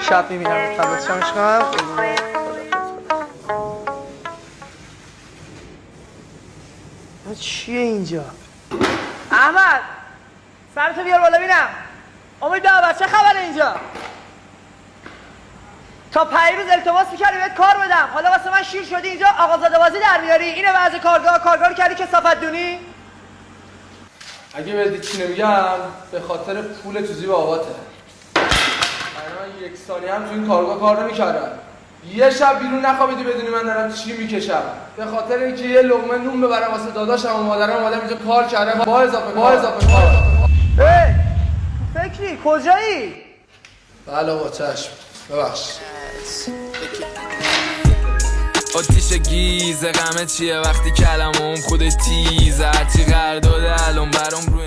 شب میبینم فضا شمش کنم. چیه اینجا؟ احمد سرتو بیار بالا بینم. امید دعوت چه خبره اینجا؟ تا پیروز التماس میکردی بهت کار بدم، حالا واسه من شیر شدی اینجا آقازاده بازی در میاری؟ اینه وضع کارگاه رو کردی کثافت دونی؟ اگه بهت چی نمیگم به خاطر پول توزی باباته. من یک ثانیه هم تو این کارگاه کار نمیکردم. یه شب بیرون نخوابیدی بدونی من دارم چی میکشم. به خاطر اینکه یه لقمه نون ببرم واسه داداشم و مادرم اومدم اینجا کار کردم با اضافه کار. فکری کجایی؟ بله با چشم ببخش. آتیش گیزه غمه چیه وقتی کلمم خودش تیزه هرچی قرار داده الان برام روی